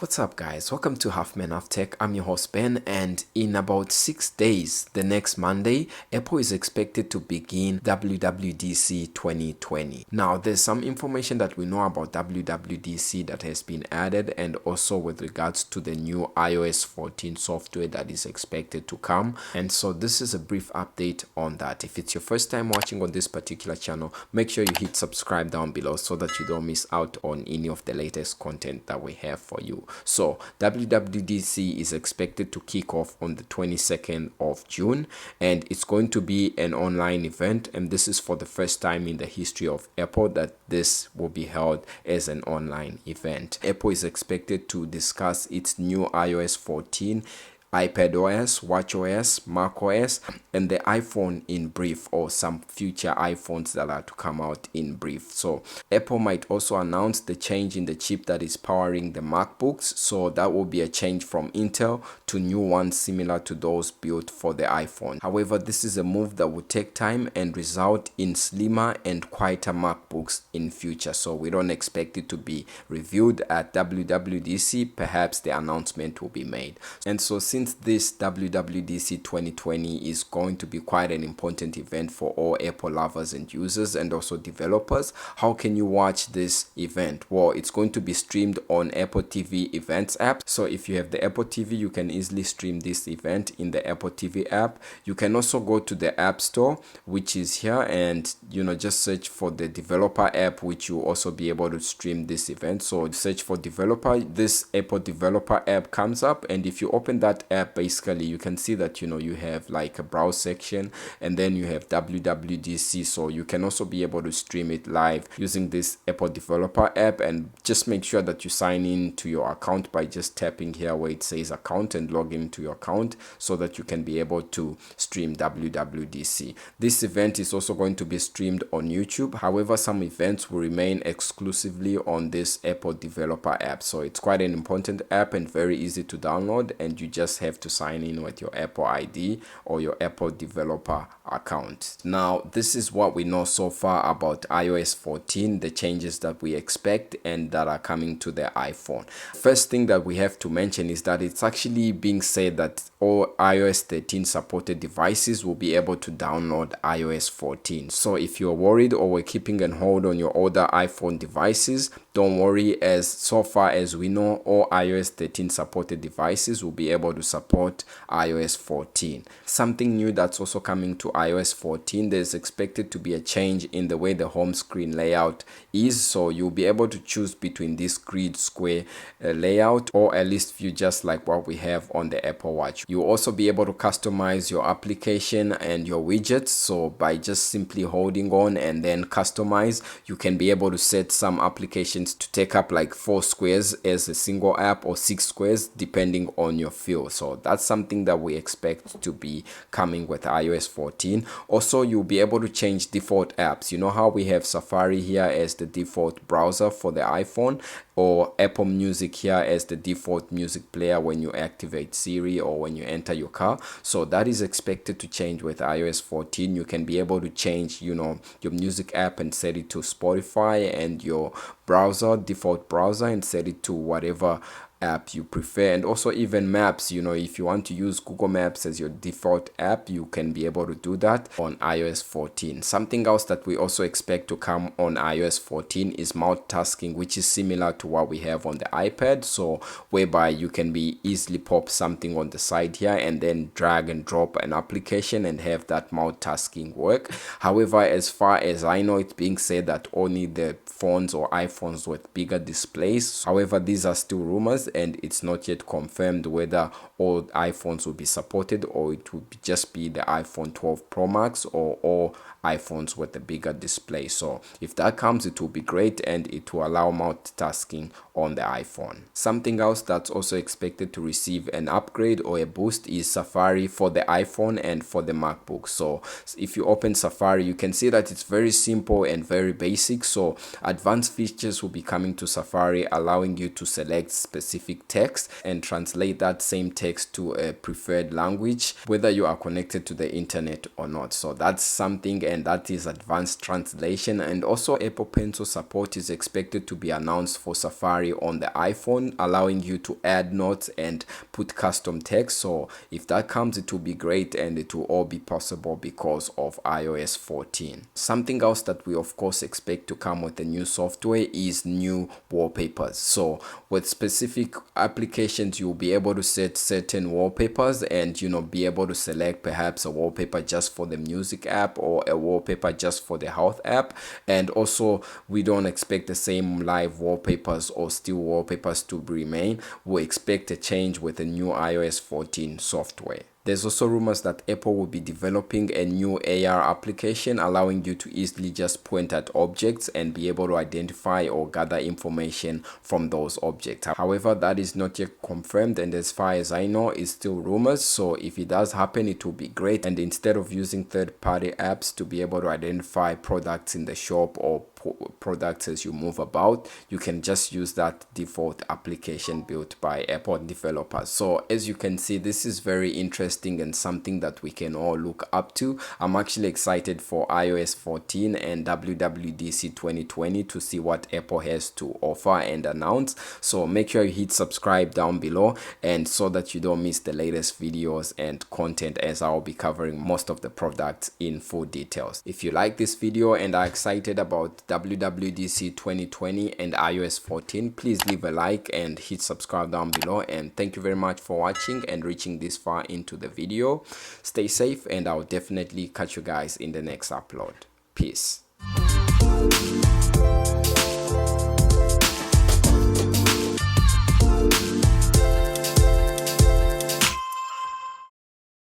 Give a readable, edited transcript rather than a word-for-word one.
What's up guys, welcome to Half Man Half Tech. I'm your host Ben, and in about 6 days, the next Monday, Apple is expected to begin WWDC 2020. Now there's some information that we know about WWDC that has been added, and also with regards to the new iOS 14 software that is expected to come, and so this is a brief update on that. If it's your first time watching on this particular channel, make sure you hit subscribe down below so that you don't miss out on any of the latest content that we have for you. So WWDC is expected to kick off on the 22nd of June, and it's going to be an online event, and this is for the first time in the history of Apple that this will be held as an online event. Apple is expected to discuss its new iOS 14, iPadOS, watchOS, macOS, and the iPhone in brief, or some future iPhones that are to come out in brief. So Apple might also announce the change in the chip that is powering the MacBooks, so that will be a change from Intel to new ones similar to those built for the iPhone. However, this is a move that will take time and result in slimmer and quieter MacBooks in future, so we don't expect it to be reviewed at WWDC. Perhaps the announcement will be made. And so since this WWDC 2020 is going to be quite an important event for all Apple lovers and users and also developers, how can you watch this event? Well, it's going to be streamed on Apple TV Events app. So if you have the Apple TV, you can easily stream this event in the Apple TV app. You can also go to the App Store, which is here, and just search for the developer app, which you'll also be able to stream this event. So search for developer, this Apple developer app comes up, and if you open that app, basically you can see that you have like a browse section, and then you have WWDC, so you can also be able to stream it live using this Apple developer app. And just make sure that you sign in to your account by just tapping here where it says account and log into your account so that you can be able to stream WWDC. This event is also going to be streamed on YouTube. However, some events will remain exclusively on this Apple developer app, so it's quite an important app and very easy to download, and you just have to sign in with your Apple ID or your Apple developer account. Now, this is what we know so far about iOS 14, the changes that we expect and that are coming to the iPhone. First thing that we have to mention is that it's actually being said that all iOS 13 supported devices will be able to download iOS 14. So if you're worried or were keeping a hold on your older iPhone devices, don't worry, as so far as we know, all iOS 13 supported devices will be able to support iOS 14. Something new that's also coming to iOS 14, there's expected to be a change in the way the home screen layout is, so you'll be able to choose between this grid square layout, or at least view just like what we have on the Apple Watch. You'll also be able to customize your application and your widgets, so by just simply holding on and then customize, you can be able to set some applications to take up like 4 squares as a single app or 6 squares depending on your feel. So that's something that we expect to be coming with iOS 14. Also, you'll be able to change default apps. You know how we have Safari here as the default browser for the iPhone, or Apple Music here as the default music player when you activate Siri or when you enter your car. So that is expected to change with iOS 14. You can be able to change your music app and set it to Spotify, and your browser, default browser, and set it to whatever app you prefer. And also even maps, if you want to use Google Maps as your default app, you can be able to do that on iOS 14. Something else that we also expect to come on iOS 14 is multitasking, which is similar to what we have on the iPad, so whereby you can be easily pop something on the side here and then drag and drop an application and have that multitasking work. However, as far as I know, it's being said that only the phones or iPhones with bigger displays. However, these are still rumors, and it's not yet confirmed whether all iPhones will be supported or it will just be the iPhone 12 Pro Max or all iPhones with a bigger display. So if that comes, it will be great, and it will allow multitasking on the iPhone. Something else that's also expected to receive an upgrade or a boost is Safari for the iPhone and for the MacBook. So if you open Safari, you can see that it's very simple and very basic. So advanced features will be coming to Safari, allowing you to select specific text and translate that same text to a preferred language, whether you are connected to the internet or not. So that's something, and that is advanced translation. And also Apple Pencil support is expected to be announced for Safari on the iPhone, allowing you to add notes and put custom text. So if that comes, it will be great, and it will all be possible because of iOS 14. Something else that we of course expect to come with the new software is new wallpapers. So with specific applications, you'll be able to set certain wallpapers and be able to select perhaps a wallpaper just for the music app or a wallpaper just for the health app. And also we don't expect the same live wallpapers or still wallpapers to remain. We expect a change with the new iOS 14 software. There's also rumors that Apple will be developing a new AR application, allowing you to easily just point at objects and be able to identify or gather information from those objects. However, that is not yet confirmed, and as far as I know, it's still rumors. So if it does happen, it will be great. And instead of using third-party apps to be able to identify products in the shop or products as you move about, you can just use that default application built by Apple developers. So as you can see, this is very interesting and something that we can all look up to. I'm actually excited for iOS 14 and WWDC 2020 to see what Apple has to offer and announce. So make sure you hit subscribe down below, and so that you don't miss the latest videos and content, as I'll be covering most of the products in full details. If you like this video and are excited about WWDC 2020 and iOS 14, please leave a like and hit subscribe down below. And thank you very much for watching and reaching this far into the video. Stay safe, and I'll definitely catch you guys in the next upload. Peace.